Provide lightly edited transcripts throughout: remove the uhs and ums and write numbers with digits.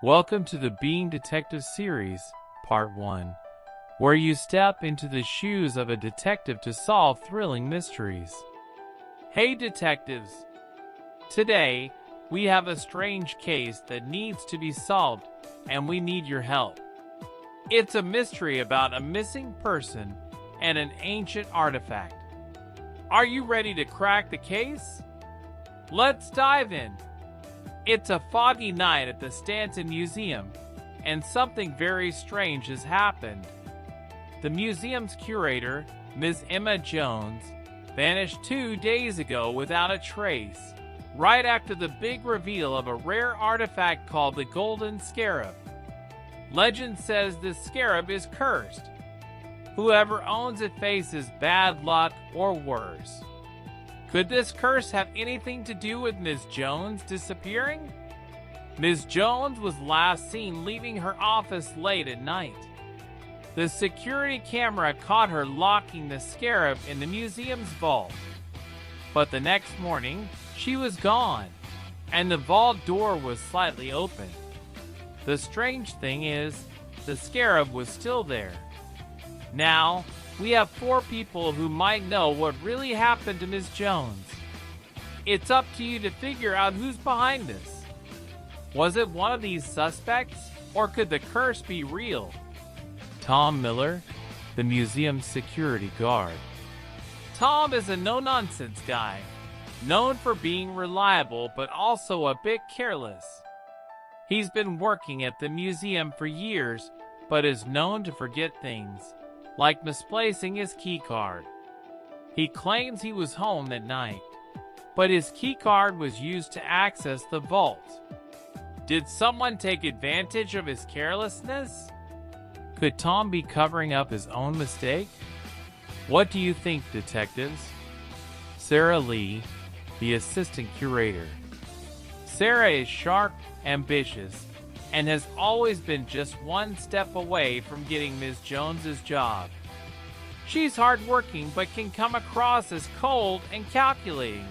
Welcome to the Being Detective series, Part 1, where you step into the shoes of a detective to solve thrilling mysteries. Hey detectives! Today, we have a strange case that needs to be solved, and we need your help. It's a mystery about a missing person and an ancient artifact. Are you ready to crack the case? Let's dive in. It's a foggy night at the Stanton Museum, and something very strange has happened. The museum's curator, Ms. Emma Jones, vanished 2 days ago without a trace, right after the big reveal of a rare artifact called the Golden Scarab. Legend says this scarab is cursed. Whoever owns it faces bad luck or worse. Could this curse have anything to do with Ms. Jones disappearing? Ms. Jones was last seen leaving her office late at night. The security camera caught her locking the scarab in the museum's vault. But the next morning, she was gone, and the vault door was slightly open. The strange thing is, the scarab was still there. Now, we have 4 people who might know what really happened to Ms. Jones. It's up to you to figure out who's behind this. Was it one of these suspects, or could the curse be real? Tom Miller, the museum's security guard. Tom is a no-nonsense guy, known for being reliable but also a bit careless. He's been working at the museum for years, but is known to forget things, like misplacing his keycard. He claims he was home that night, but his keycard was used to access the vault. Did someone take advantage of his carelessness? Could Tom be covering up his own mistake? What do you think, detectives? Sarah Lee, the assistant curator. Sarah is sharp, ambitious, and has always been just one step away from getting Ms. Jones's job. She's hardworking but can come across as cold and calculating.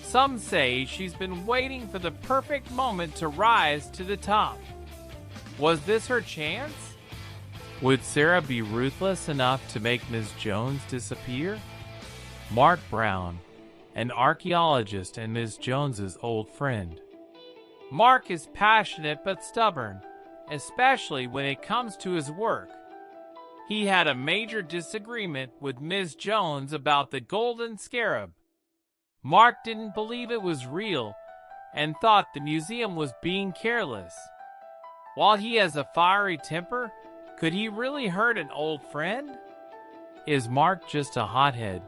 Some say she's been waiting for the perfect moment to rise to the top. Was this her chance? Would Sarah be ruthless enough to make Ms. Jones disappear? Mark Brown, an archaeologist and Ms. Jones's old friend. Mark is passionate but stubborn, especially when it comes to his work. He had a major disagreement with Ms. Jones about the Golden Scarab. Mark didn't believe it was real and thought the museum was being careless. While he has a fiery temper, could he really hurt an old friend? Is Mark just a hothead,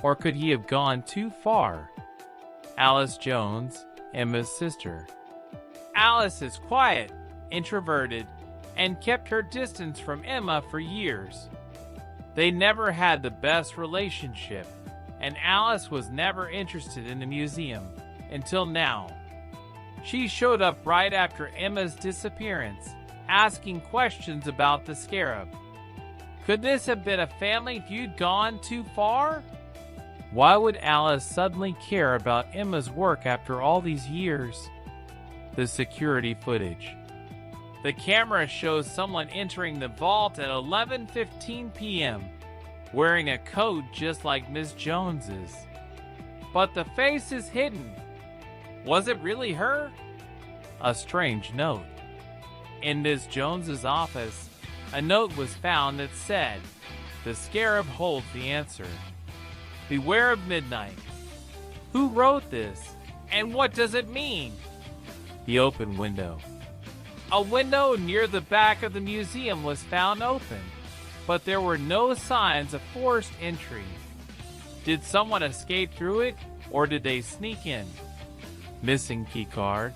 or could he have gone too far? Alice Jones, Emma's sister. Alice is quiet, introverted, and kept her distance from Emma for years. They never had the best relationship, and Alice was never interested in the museum until now. She showed up right after Emma's disappearance, asking questions about the scarab. Could this have been a family feud gone too far? Why would Alice suddenly care about Emma's work after all these years? The security footage. The camera shows someone entering the vault at 11:15 p.m., wearing a coat just like Ms. Jones's. But the face is hidden. Was it really her? A strange note. In Ms. Jones's office, a note was found that said, "The scarab holds the answer. Beware of midnight." Who wrote this, and what does it mean? The open window. A window near the back of the museum was found open, but there were no signs of forced entry. Did someone escape through it, or did they sneak in? Missing keycard.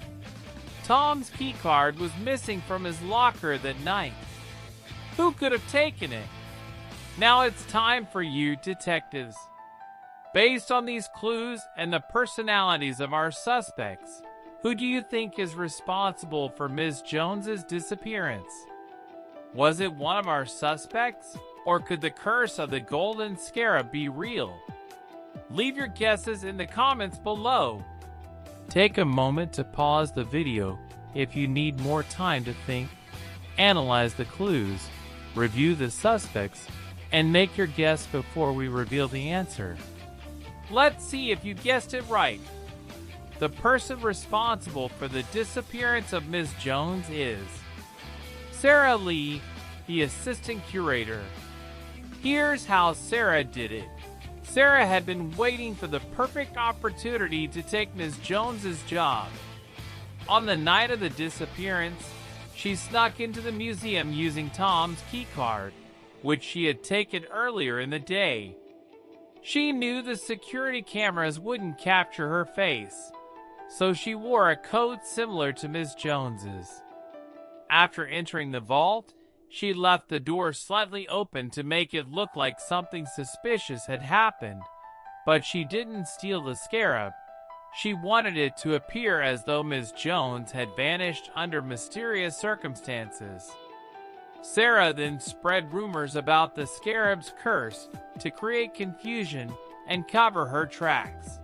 Tom's keycard was missing from his locker that night. Who could have taken it? Now it's time for you, detectives. Based on these clues and the personalities of our suspects, who do you think is responsible for Ms. Jones's disappearance? Was it one of our suspects, or could the curse of the Golden Scarab be real? Leave your guesses in the comments below. Take a moment to pause the video If you need more time to think, analyze the clues, review the suspects, and make your guess before we reveal the answer. Let's see if you guessed it right. The person responsible for the disappearance of Ms. Jones is Sarah Lee, the assistant curator. Here's how Sarah did it. Sarah had been waiting for the perfect opportunity to take Ms. Jones's job. On the night of the disappearance, she snuck into the museum using Tom's keycard, which she had taken earlier in the day. She knew the security cameras wouldn't capture her face, so she wore a coat similar to Ms. Jones's. After entering the vault, she left the door slightly open to make it look like something suspicious had happened, but she didn't steal the scarab. She wanted it to appear as though Ms. Jones had vanished under mysterious circumstances. Sarah then spread rumors about the scarab's curse to create confusion and cover her tracks.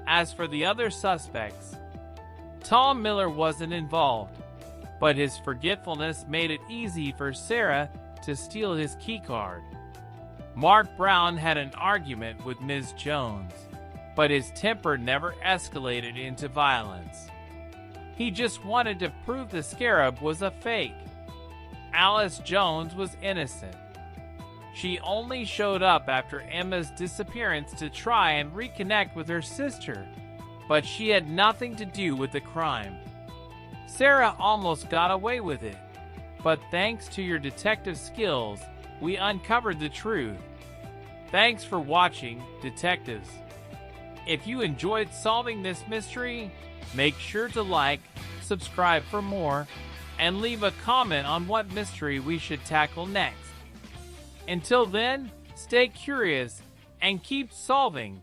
As for the other suspects, Tom Miller wasn't involved, but his forgetfulness made it easy for Sarah to steal his keycard. Mark Brown had an argument with Ms. Jones, but his temper never escalated into violence. He just wanted to prove the scarab was a fake. Alice Jones was innocent. She only showed up after Emma's disappearance to try and reconnect with her sister, but she had nothing to do with the crime. Sarah almost got away with it, but thanks to your detective skills, we uncovered the truth. Thanks for watching, detectives. If you enjoyed solving this mystery, make sure to like, subscribe for more, and leave a comment on what mystery we should tackle next. Until then, stay curious and keep solving.